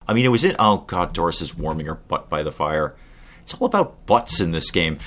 I mean, it was in... Oh, God, Doris is warming her butt by the fire. It's all about butts in this game.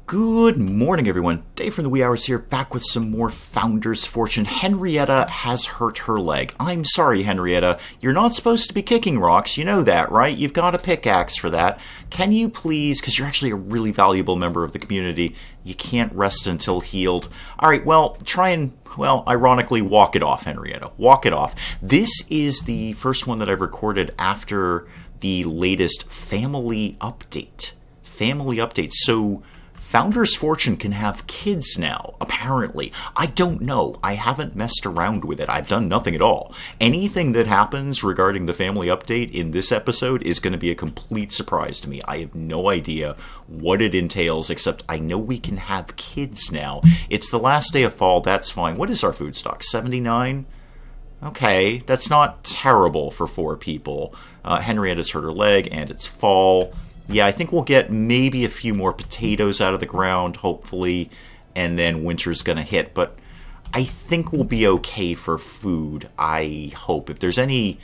Good morning, everyone. Dave from the Wee Hours here, back with some more Founder's Fortune. Henrietta has hurt her leg. I'm sorry, Henrietta. You're not supposed to be kicking rocks. You know that, right? You've got a pickaxe for that. Can you please, because you're actually a really valuable member of the community, you can't rest until healed. All right, well, try and, well, ironically, walk it off, Henrietta. Walk it off. This is the first one that I've recorded after the latest family update. Family update. So Founder's Fortune can have kids now, apparently. I don't know. I haven't messed around with it. I've done nothing at all. Anything that happens regarding the family update in this episode is going to be a complete surprise to me. I have no idea what it entails, except I know we can have kids now. It's the last day of fall. That's fine. What is our food stock? 79? Okay, that's not terrible for 4 people. Henrietta's hurt her leg, and it's fall. Yeah, I think we'll get maybe a few more potatoes out of the ground, hopefully, and then winter's going to hit. But I think we'll be okay for food, I hope. If there's any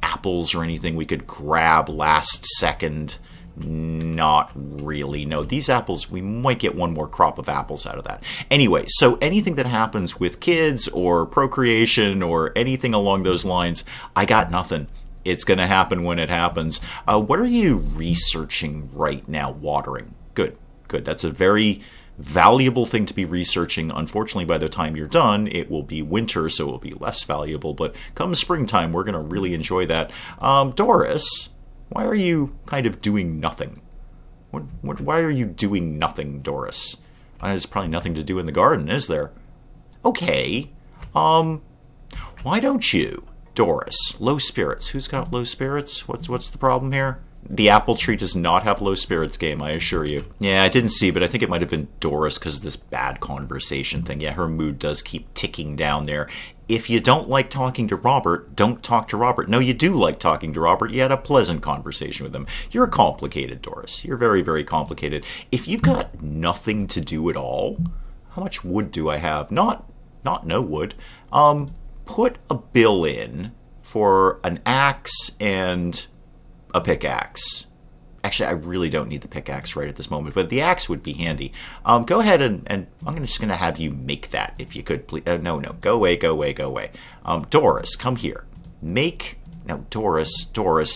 apples or anything we could grab last second, not really. No, these apples, we might get one more crop of apples out of that. Anyway, so anything that happens with kids or procreation or anything along those lines, I got nothing. It's going to happen when it happens. What are you researching right now? Watering. Good, good. That's a very valuable thing to be researching. Unfortunately, by the time you're done, it will be winter, so it will be less valuable. But come springtime, we're going to really enjoy that. Doris, why are you kind of doing nothing? Why are you doing nothing, Doris? There's probably nothing to do in the garden, is there? Okay. Why don't you? Doris, low spirits. Who's got low spirits? What's the problem here? The apple tree does not have low spirits, game, I assure you. Yeah, I didn't see, but I think it might have been Doris because of this bad conversation thing. Yeah, her mood does keep ticking down there. If you don't like talking to Robert, don't talk to Robert. No, you do like talking to Robert. You had a pleasant conversation with him. You're complicated, Doris. You're very, very complicated. If you've got nothing to do at all, how much wood do I have? Not no wood. Put a bill in for an axe and a pickaxe. Actually, I really don't need the pickaxe right at this moment, but the axe would be handy. Go ahead and I'm just going to have you make that, if you could, please. No, go away. Doris, come here. Now, Doris,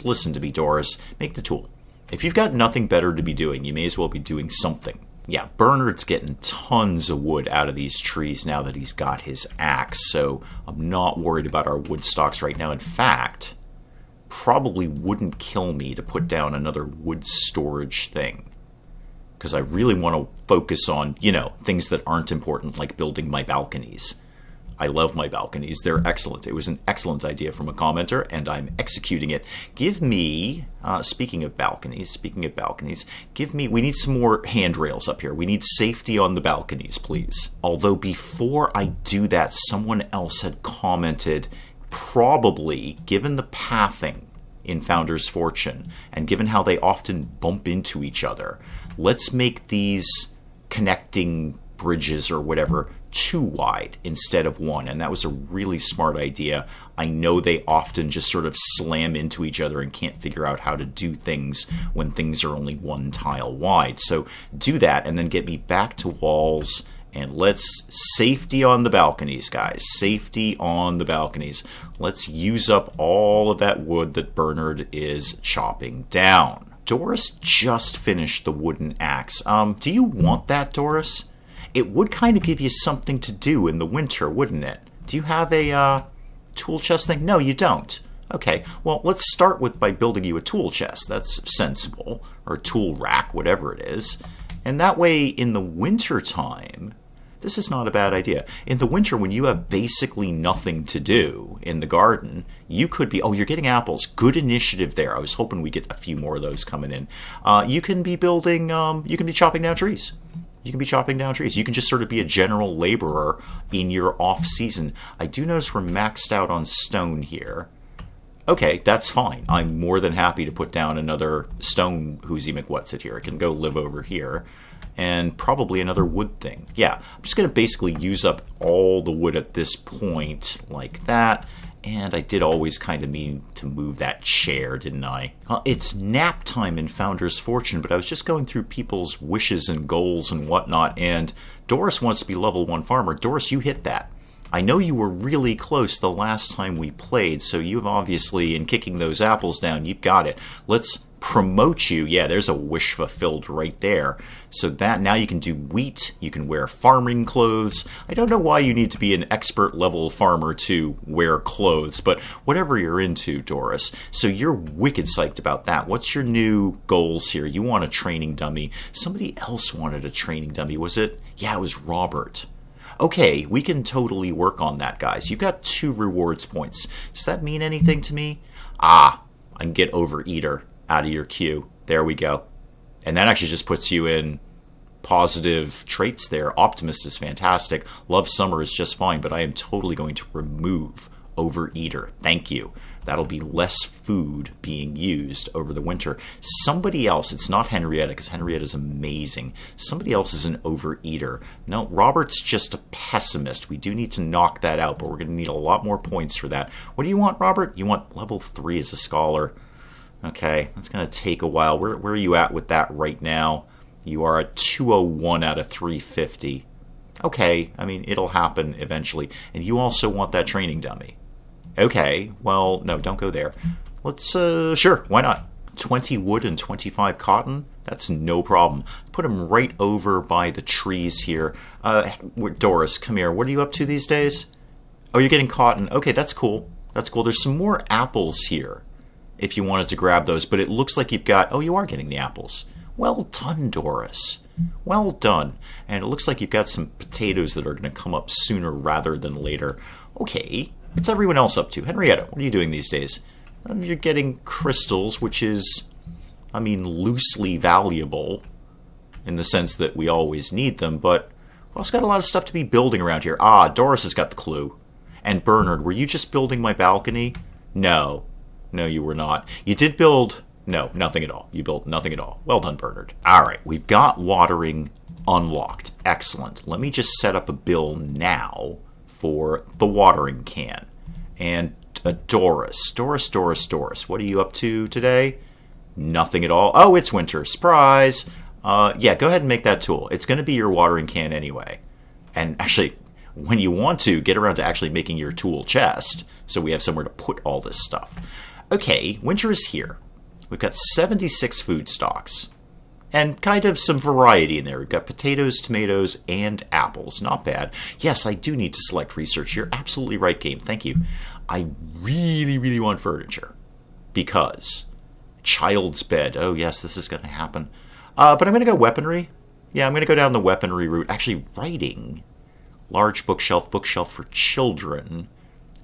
listen to me, Doris. Make the tool. If you've got nothing better to be doing, you may as well be doing something. Yeah, Bernard's getting tons of wood out of these trees now that he's got his axe, so I'm not worried about our wood stocks right now. In fact, probably wouldn't kill me to put down another wood storage thing, because I really want to focus on, things that aren't important, like building my balconies. I love my balconies. They're excellent. It was an excellent idea from a commenter, and I'm executing it. Give me, speaking of balconies, we need some more handrails up here. We need safety on the balconies, please. Although before I do that, someone else had commented, probably, given the pathing in Founder's Fortune, and given how they often bump into each other, let's make these connecting bridges or whatever 2 wide instead of 1, and that was a really smart idea. I know they often just sort of slam into each other and can't figure out how to do things when things are only 1 tile wide. So do that and then get me back to walls, and let's safety on the balconies, guys. Safety on the balconies. Let's use up all of that wood that Bernard is chopping down. Doris just finished the wooden axe. Do you want that, Doris? It would kind of give you something to do in the winter, wouldn't it? Do you have a tool chest thing? No, you don't. Okay, well, let's start by building you a tool chest. That's sensible. Or a tool rack, whatever it is. And that way, in the winter time, this is not a bad idea. In the winter, when you have basically nothing to do in the garden, you could be... Oh, you're getting apples. Good initiative there. I was hoping we get a few more of those coming in. You can be building... you can be chopping down trees. You can be chopping down trees. You can just sort of be a general laborer in your off-season. I do notice we're maxed out on stone here. Okay, that's fine. I'm more than happy to put down another stone Whoosie McWhatsit here. It can go live over here. And probably another wood thing. Yeah, I'm just going to basically use up all the wood at this point, like that. And I did always kind of mean to move that chair, didn't I? Well, it's nap time in Founder's Fortune, but I was just going through people's wishes and goals and whatnot, and Doris wants to be level 1 farmer. Doris, you hit that. I know you were really close the last time we played, so you've obviously, in kicking those apples down, you've got it. Let's promote you. Yeah, there's a wish fulfilled right there. So that now you can do wheat, you can wear farming clothes. I don't know why you need to be an expert level farmer to wear clothes, but whatever you're into, Doris. So you're wicked psyched about that. What's your new goals here? You want a training dummy. Somebody else wanted a training dummy, was it? Yeah, it was Robert. Okay, we can totally work on that, guys. You've got 2 rewards points. Does that mean anything to me? I can get Overeater out of your queue. There we go. And that actually just puts you in positive traits there. Optimist is fantastic. Love Summer is just fine, but I am totally going to remove Overeater. Thank you. That'll be less food being used over the winter. Somebody else, it's not Henrietta, because Henrietta's amazing. Somebody else is an Overeater. No, Robert's just a pessimist. We do need to knock that out, but we're going to need a lot more points for that. What do you want, Robert? You want level 3 as a scholar. Okay, that's going to take a while. Where are you at with that right now? You are at 201 out of 350. Okay, I mean, it'll happen eventually. And you also want that training dummy. Okay, well, no, don't go there. Let's, sure, why not? 20 wood and 25 cotton? That's no problem. Put them right over by the trees here. Doris, come here. What are you up to these days? Oh, you're getting cotton. Okay, that's cool. That's cool. There's some more apples here if you wanted to grab those, but it looks like you've got... Oh, you are getting the apples. Well done, Doris. Well done. And it looks like you've got some potatoes that are going to come up sooner rather than later. Okay. What's everyone else up to? Henrietta, what are you doing these days? You're getting crystals, which is, I mean, loosely valuable in the sense that we always need them, but we've also got a lot of stuff to be building around here. Doris has got the clue. And Bernard, were you just building my balcony? No. No, you were not. You did build... No, nothing at all. You built nothing at all. Well done, Bernard. All right, we've got watering unlocked. Excellent. Let me just set up a bill now for the watering can. And Doris. Doris, what are you up to today? Nothing at all. Oh, it's winter. Surprise. Yeah, go ahead and make that tool. It's going to be your watering can anyway. And actually, when you want to, get around to actually making your tool chest so we have somewhere to put all this stuff. Okay, winter is here. We've got 76 food stocks. And kind of some variety in there. We've got potatoes, tomatoes, and apples. Not bad. Yes, I do need to select research. You're absolutely right, game. Thank you. I really, really want furniture. Because child's bed. Oh, yes, this is going to happen. But I'm going to go weaponry. Yeah, I'm going to go down the weaponry route. Actually, writing. Large bookshelf for children.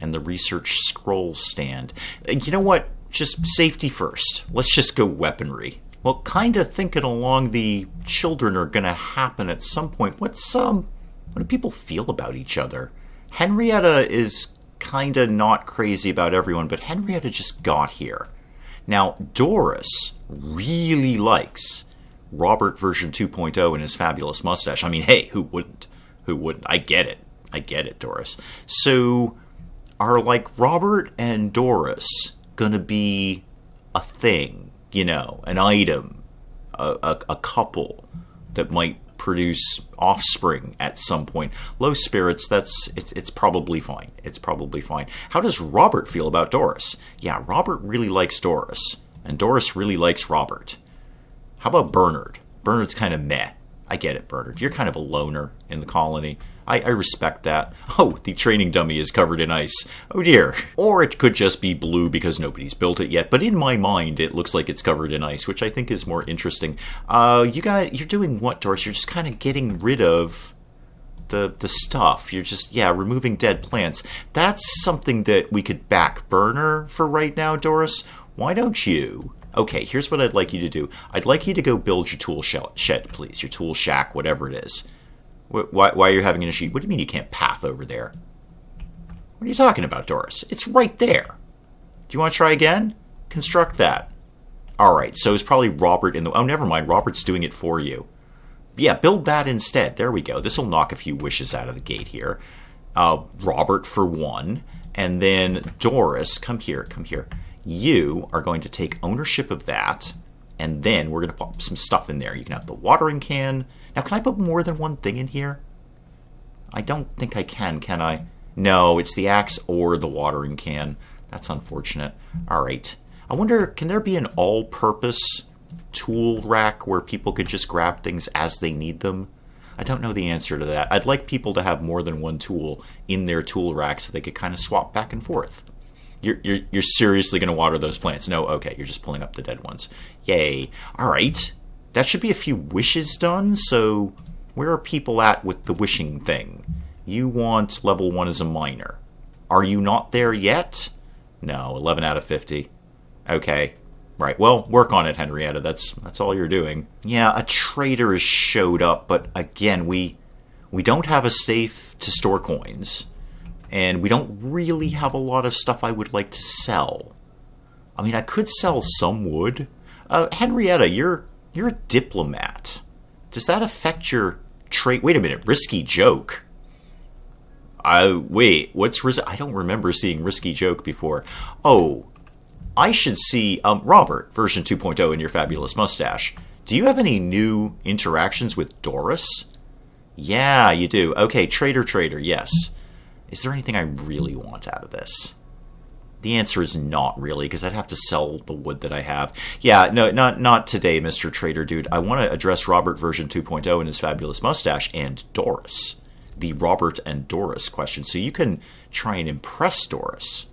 And the research scroll stand. You know what? Just safety first. Let's just go weaponry. Well, kind of thinking along the children are going to happen at some point. What do people feel about each other? Henrietta is kind of not crazy about everyone, but Henrietta just got here. Now, Doris really likes Robert version 2.0 and his fabulous mustache. I mean, hey, who wouldn't? Who wouldn't? I get it, Doris. So, are like Robert and Doris going to be a thing? You know, an item, a couple that might produce offspring at some point. Low spirits, it's probably fine. It's probably fine. How does Robert feel about Doris? Yeah, Robert really likes Doris, and Doris really likes Robert. How about Bernard? Bernard's kind of meh. I get it, Bernard. You're kind of a loner in the colony. I respect that. Oh, the training dummy is covered in ice. Oh dear. Or it could just be blue because nobody's built it yet. But in my mind, it looks like it's covered in ice, which I think is more interesting. You're doing what, Doris? You're just kind of getting rid of the stuff. You're just, removing dead plants. That's something that we could back burner for right now, Doris. Why don't you... Okay, here's what I'd like you to do. I'd like you to go build your tool shed, please. Your tool shack, whatever it is. Why are you having an issue? What do you mean you can't path over there? What are you talking about, Doris? It's right there. Do you want to try again? Construct that. All right, so it's probably Robert in the... Oh, never mind. Robert's doing it for you. Yeah, build that instead. There we go. This will knock a few wishes out of the gate here. Robert for 1. And then Doris, come here. You are going to take ownership of that. And then we're going to put some stuff in there. You can have the watering can. Now, can I put more than one thing in here? I don't think I can I? No, it's the axe or the watering can. That's unfortunate. All right. I wonder, can there be an all-purpose tool rack where people could just grab things as they need them? I don't know the answer to that. I'd like people to have more than one tool in their tool rack so they could kind of swap back and forth. You're seriously going to water those plants? No? Okay, you're just pulling up the dead ones. Yay. All right. That should be a few wishes done, so where are people at with the wishing thing? You want level 1 as a miner. Are you not there yet? No, 11 out of 50. Okay. Right, well, work on it, Henrietta. That's all you're doing. Yeah, a trader has showed up, but again, we don't have a safe to store coins. And we don't really have a lot of stuff I would like to sell. I mean, I could sell some wood. Henrietta, you're a diplomat. Does that affect your trade? Wait a minute, risky joke. Wait, what's risky? I don't remember seeing risky joke before. Oh, I should see, Robert, version 2.0 in your fabulous mustache. Do you have any new interactions with Doris? Yeah, you do. Okay, trader, yes. Is there anything I really want out of this? The answer is not really, because I'd have to sell the wood that I have. Yeah, no, not today, Mr. Trader Dude. I want to address Robert version 2.0 and his fabulous mustache and Doris. The Robert and Doris question. So you can try and impress Doris.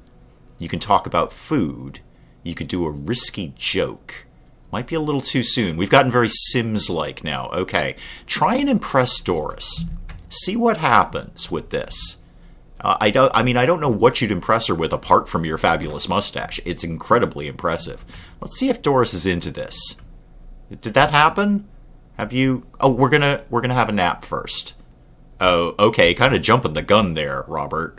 You can talk about food. You could do a risky joke. Might be a little too soon. We've gotten very Sims-like now. Okay, try and impress Doris. See what happens with this. I don't know what you'd impress her with apart from your fabulous mustache. It's incredibly impressive. Let's see if Doris is into this. Did that happen? Have you? Oh, we're gonna have a nap first. Oh, okay. Kind of jumping the gun there, Robert.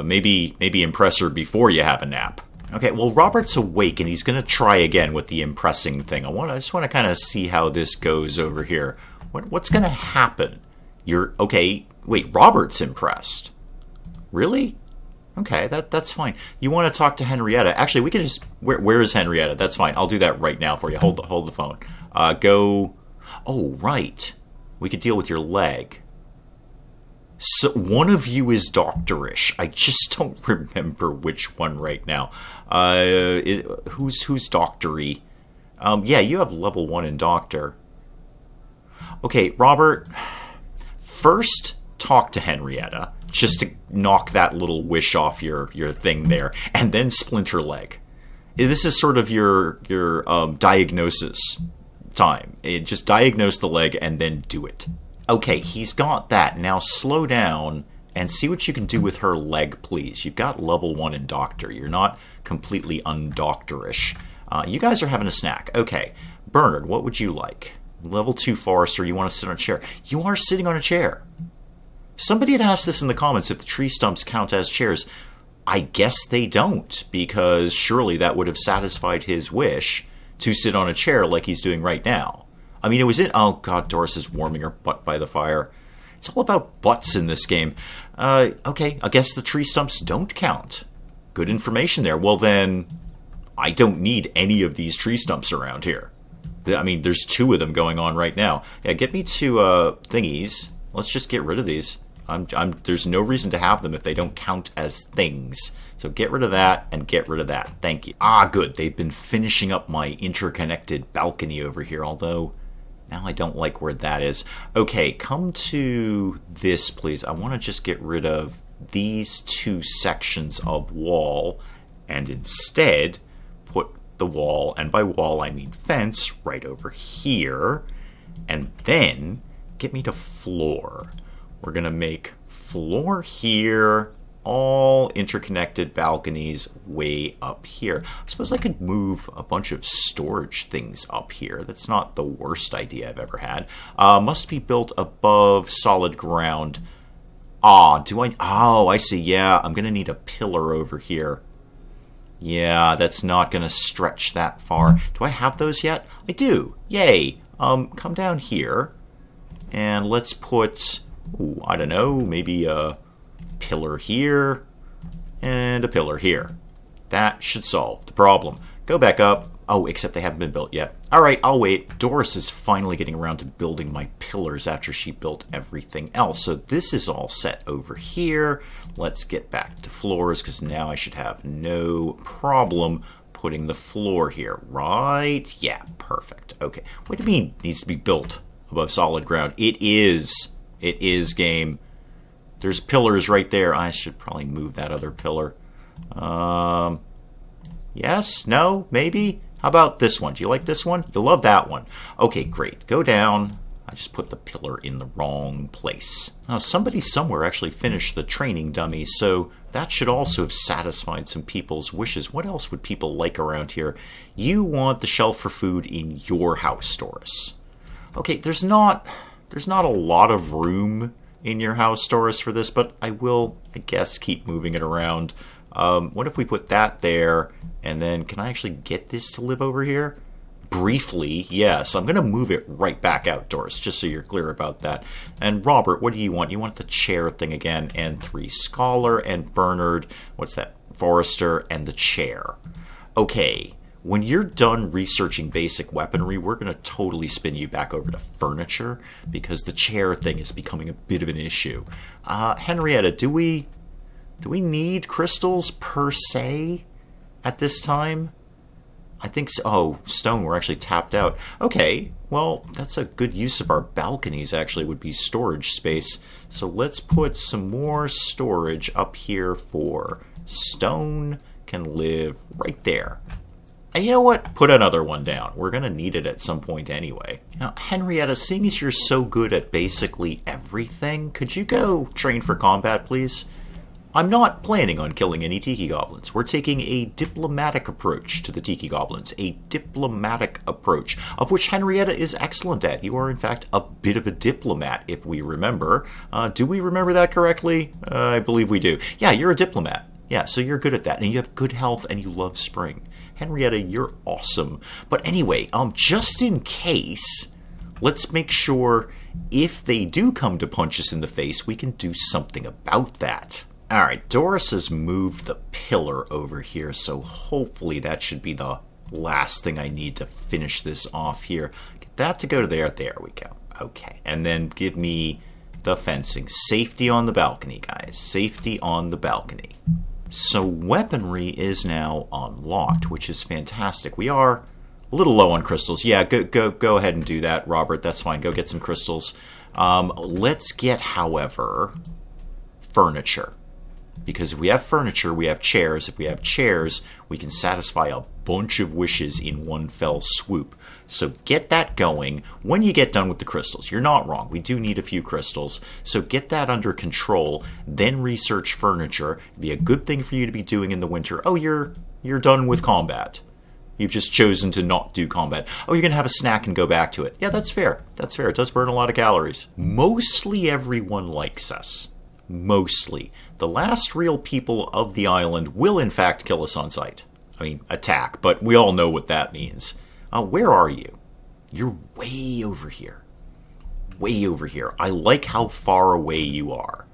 Maybe impress her before you have a nap. Okay. Well, Robert's awake and he's gonna try again with the impressing thing. I just want to kind of see how this goes over here. What's gonna happen? Okay. Wait, Robert's impressed. Really? Okay, that's fine. You want to talk to Henrietta? Actually, we can just... Where is Henrietta? That's fine. I'll do that right now for you. Hold the phone. Go... Oh, right. We could deal with your leg. So one of you is doctorish. I just don't remember which one right now. Who's doctory? Yeah, you have level 1 in doctor. Okay, Robert. First, talk to Henrietta. Just to knock that little wish off your thing there, and then splinter leg. This is sort of your diagnosis time. Just diagnose the leg and then do it. Okay, he's got that. Now slow down and see what you can do with her leg, please. You've got level 1 in doctor. You're not completely undoctorish. You guys are having a snack. Okay, Bernard, what would you like? Level 2 forester, you want to sit on a chair? You are sitting on a chair. Somebody had asked this in the comments if the tree stumps count as chairs. I guess they don't, because surely that would have satisfied his wish to sit on a chair like he's doing right now. I mean, it was in... Oh, God, Doris is warming her butt by the fire. It's all about butts in this game. Okay, I guess the tree stumps don't count. Good information there. Well, then, I don't need any of these tree stumps around here. I mean, there's 2 of them going on right now. Yeah, get me 2 thingies. Let's just get rid of these. There's no reason to have them if they don't count as things. So get rid of that and get rid of that. Thank you. Ah, good. They've been finishing up my interconnected balcony over here, although now I don't like where that is. Okay, come to this, please. I want to just get rid of these 2 sections of wall and instead put the wall, and by wall I mean fence, right over here. And then get me to floor. We're going to make floor here, all interconnected balconies way up here. I suppose I could move a bunch of storage things up here. That's not the worst idea I've ever had. Must be built above solid ground. Oh, I see. Yeah, I'm going to need a pillar over here. Yeah, that's not going to stretch that far. Do I have those yet? I do. Yay. Come down here. And let's put, ooh, I don't know, maybe a pillar here and a pillar here. That should solve the problem. Go back up. Oh, except they haven't been built yet. All right, I'll wait. Doris is finally getting around to building my pillars after she built everything else. So this is all set over here. Let's get back to floors, because now I should have no problem putting the floor here. Right? Yeah, perfect. Okay. What do you mean needs to be built above solid ground? It is. It is, game. There's pillars right there. I should probably move that other pillar. Yes? No? Maybe? How about this one? Do you like this one? You love that one. Okay, great. Go down. I just put the pillar in the wrong place. Now, somebody somewhere actually finished the training dummy, so that should also have satisfied some people's wishes. What else would people like around here? You want the shelf for food in your house, Doris. Okay, there's not a lot of room in your house, Doris, for this, but I will, I guess, keep moving it around. What if we put that there, and then can I actually get this to live over here? Briefly, yes. I'm going to move it right back out, Doris, just so you're clear about that. And Robert, what do you want? You want the chair thing again, and 3 scholar, and Bernard, what's that? Forrester, and the chair. Okay, when you're done researching basic weaponry, we're going to totally spin you back over to furniture, because the chair thing is becoming a bit of an issue. Henrietta, do we need crystals per se at this time? I think so. Oh, stone, we're actually tapped out. Okay, well, that's a good use of our balconies, actually, would be storage space. So let's put some more storage up here for stone can live right there. And you know what? Put another one down. We're going to need it at some point anyway. Now, Henrietta, seeing as you're so good at basically everything, could you go train for combat, please? I'm not planning on killing any Tiki Goblins. We're taking a diplomatic approach to the Tiki Goblins. A diplomatic approach, of which Henrietta is excellent at. You are, in fact, a bit of a diplomat, if we remember. Do we remember that correctly? I believe we do. Yeah, you're a diplomat. Yeah, so you're good at that. And you have good health, and you love spring. Henrietta, you're awesome. But anyway, just in case, let's make sure if they do come to punch us in the face, we can do something about that. Alright, Doris has moved the pillar over here, so hopefully that should be the last thing I need to finish this off here. Get that to go to there. There we go. Okay, and then give me the fencing. Safety on the balcony, guys. Safety on the balcony. So weaponry is now unlocked, which is fantastic. We are a little low on crystals. Yeah, go ahead and do that, Robert. That's fine. Go get some crystals. Let's get, however, furniture. Because if we have furniture, we have chairs. If we have chairs, we can satisfy a bunch of wishes in one fell swoop. So get that going when you get done with the crystals. You're not wrong. We do need a few crystals. So get that under control, then research furniture. It'd be a good thing for you to be doing in the winter. Oh, you're done with combat. You've just chosen to not do combat. Oh, you're going to have a snack and go back to it. Yeah, that's fair. That's fair. It does burn a lot of calories. Mostly everyone likes us. Mostly. The last real people of the island will in fact kill us on sight. I mean, attack, but we all know what that means. Where are you? You're way over here. Way over here. I like how far away you are.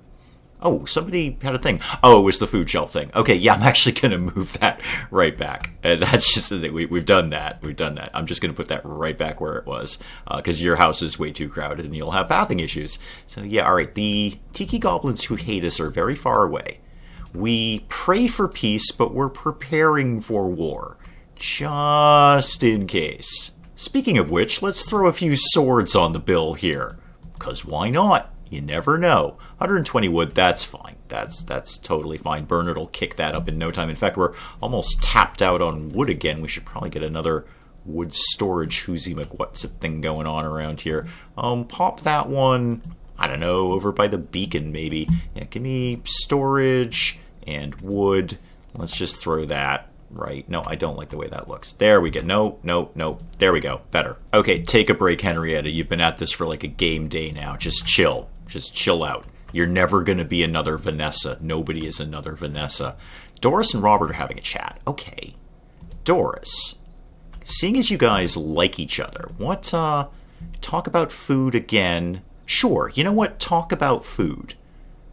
Oh, somebody had a thing. Oh, it was the food shelf thing. Okay, yeah, I'm actually going to move that right back. And that's just the thing. We've done that. We've done that. I'm just going to put that right back where it was. Because your house is way too crowded and you'll have pathing issues. So, yeah, all right. The Tiki Goblins who hate us are very far away. We pray for peace, but we're preparing for war. Just in case. Speaking of which, let's throw a few swords on the bill here. Because why not? You never know. 120 wood, that's fine. That's totally fine. Bernard will kick that up in no time. In fact, we're almost tapped out on wood again. We should probably get another wood storage whoozy McWhat's-it thing going on around here. Pop that one, I don't know, over by the beacon maybe. Yeah, give me storage and wood. Let's just throw that right. No, I don't like the way that looks. There we go. No. There we go. Better. Okay, take a break, Henrietta. You've been at this for like a game day now. Just chill. Just chill out. You're never going to be another Vanessa. Nobody is another Vanessa. Doris and Robert are having a chat. Okay. Doris, seeing as you guys like each other, what, talk about food again. Sure, you know what? Talk about food.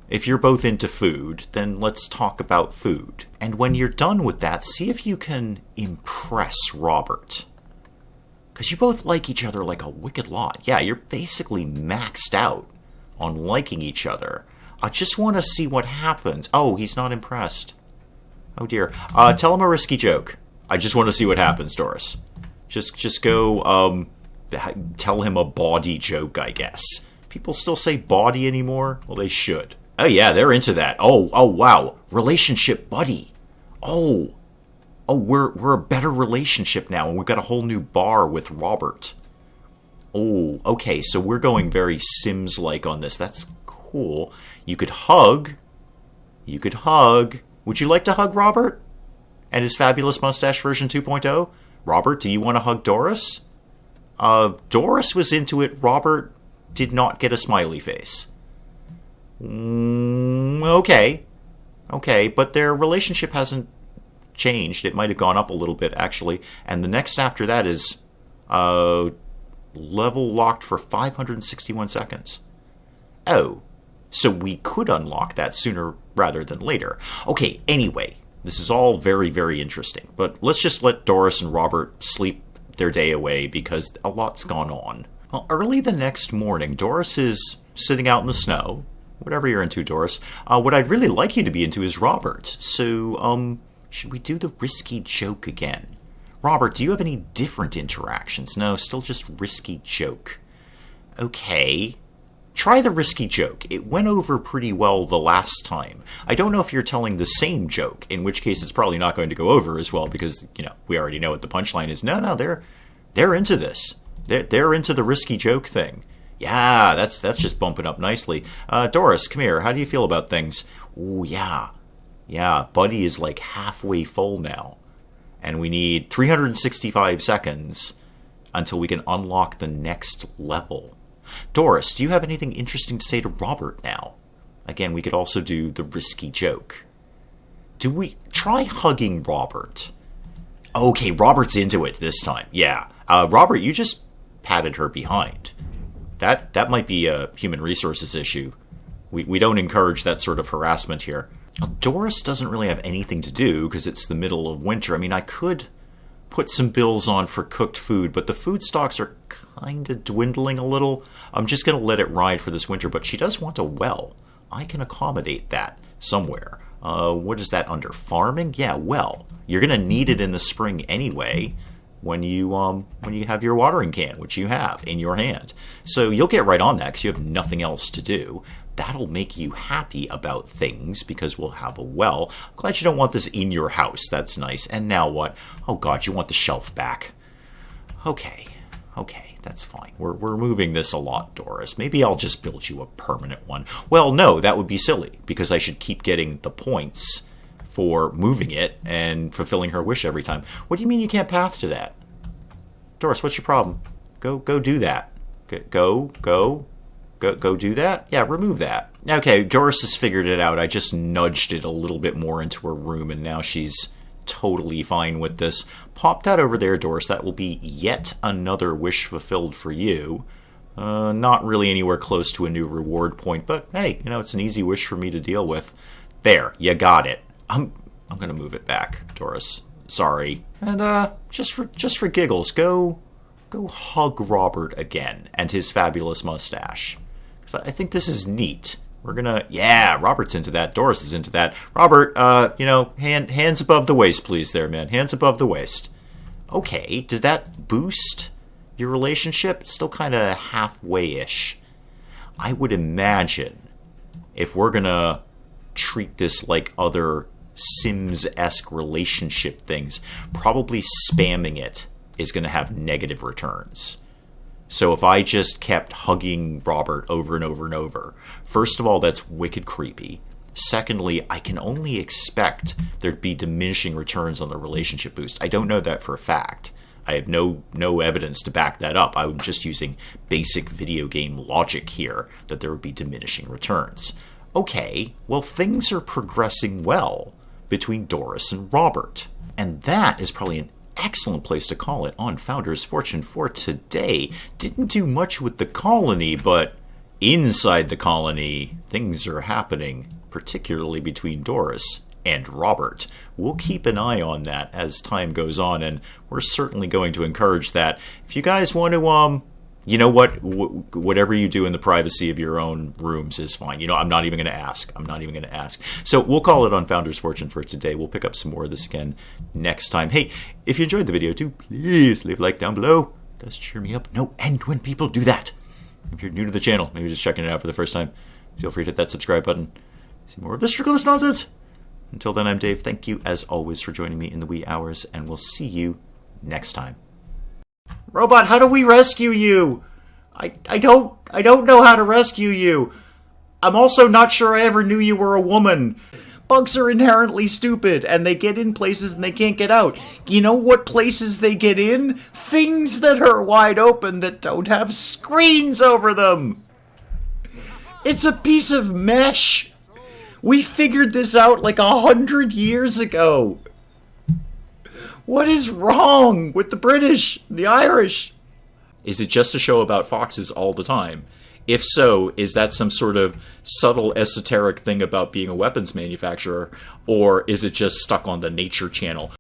If you're both into food, then let's talk about food. And when you're done with that, see if you can impress Robert. Because you both like each other like a wicked lot. Yeah, you're basically maxed out on liking each other. I just want to see what happens. Oh, he's not impressed. Oh dear. Tell him a risky joke. I just want to see what happens, Doris. Just go, tell him a bawdy joke, I guess. People still say bawdy anymore? Well, they should. Oh yeah, they're into that. Oh wow. Relationship buddy. Oh, we're a better relationship now, and we've got a whole new bar with Robert. Oh, okay, so we're going very Sims-like on this. That's cool. You could hug. Would you like to hug Robert? And his fabulous mustache version 2.0? Robert, do you want to hug Doris? Doris was into it. Robert did not get a smiley face. Okay, but their relationship hasn't changed. It might have gone up a little bit, actually. And the next after that is level locked for 561 seconds. Oh, so we could unlock that sooner rather than later. Okay, anyway, this is all very, very interesting. But let's just let Doris and Robert sleep their day away because a lot's gone on. Well, early the next morning, Doris is sitting out in the snow. Whatever you're into, Doris. What I'd really like you to be into is Robert. So, should we do the risky joke again? Robert, do you have any different interactions? No, still just risky joke. Okay. Try the risky joke. It went over pretty well the last time. I don't know if you're telling the same joke, in which case it's probably not going to go over as well because, we already know what the punchline is. No, they're into this. They're into the risky joke thing. Yeah, that's just bumping up nicely. Doris, come here. How do you feel about things? Ooh, yeah. Yeah, Buddy is like halfway full now. And we need 365 seconds until we can unlock the next level. Doris, do you have anything interesting to say to Robert now? Again, we could also do the risky joke. Do we try hugging Robert? Okay, Robert's into it this time. Yeah. Robert, you just patted her behind. That might be a human resources issue. We don't encourage that sort of harassment here. Now, Doris doesn't really have anything to do because it's the middle of winter. I mean, I could put some bills on for cooked food, but the food stocks are kind of dwindling a little. I'm just going to let it ride for this winter, but she does want a well. I can accommodate that somewhere. What is that under? Farming? Yeah, well. You're going to need it in the spring anyway. When you have your watering can, which you have in your hand. So you'll get right on that because you have nothing else to do. That'll make you happy about things because we'll have a well. I'm glad you don't want this in your house. That's nice. And now what? Oh, God, you want the shelf back. Okay, that's fine. We're moving this a lot, Doris. Maybe I'll just build you a permanent one. Well, no, that would be silly because I should keep getting the points for moving it and fulfilling her wish every time. What do you mean you can't path to that? Doris, what's your problem? Go do that. Go do that? Yeah, remove that. Okay, Doris has figured it out. I just nudged it a little bit more into her room, and now she's totally fine with this. Pop that over there, Doris. That will be yet another wish fulfilled for you. Not really anywhere close to a new reward point, but hey, it's an easy wish for me to deal with. There, you got it. I'm gonna move it back, Doris. Sorry. And just for giggles, go hug Robert again and his fabulous mustache. Because I think this is neat. We're gonna, yeah, Robert's into that. Doris is into that. Robert, hands above the waist, please, there, man. Hands above the waist. Okay, does that boost your relationship? It's still kind of halfway-ish. I would imagine if we're gonna treat this like other Sims-esque relationship things, probably spamming it is going to have negative returns. So if I just kept hugging Robert over and over and over, first of all, that's wicked creepy. Secondly, I can only expect there'd be diminishing returns on the relationship boost. I don't know that for a fact. I have no evidence to back that up. I'm just using basic video game logic here, that there would be diminishing returns. Okay, well, things are progressing well between Doris and Robert. And that is probably an excellent place to call it on Founder's Fortune for today. Didn't do much with the colony, but inside the colony, things are happening, particularly between Doris and Robert. We'll keep an eye on that as time goes on, and we're certainly going to encourage that. If you guys want to, you know what, whatever you do in the privacy of your own rooms is fine. You know, I'm not even going to ask. So we'll call it on Founder's Fortune for today. We'll pick up some more of this again next time. Hey, if you enjoyed the video too, please leave a like down below. It does cheer me up. And when people do that, if you're new to the channel, maybe just checking it out for the first time, feel free to hit that subscribe button. See more of this frivolous nonsense. Until then, I'm Dave. Thank you, as always, for joining me in the wee hours, and we'll see you next time. Robot, how do we rescue you? I don't know how to rescue you. I'm also not sure I ever knew you were a woman. Bugs are inherently stupid, and they get in places and they can't get out. You know what places they get in? Things that are wide open that don't have screens over them. It's a piece of mesh. We figured this out like 100 years ago. What is wrong with the British, the Irish? Is it just a show about foxes all the time? If so, is that some sort of subtle esoteric thing about being a weapons manufacturer, or is it just stuck on the Nature Channel?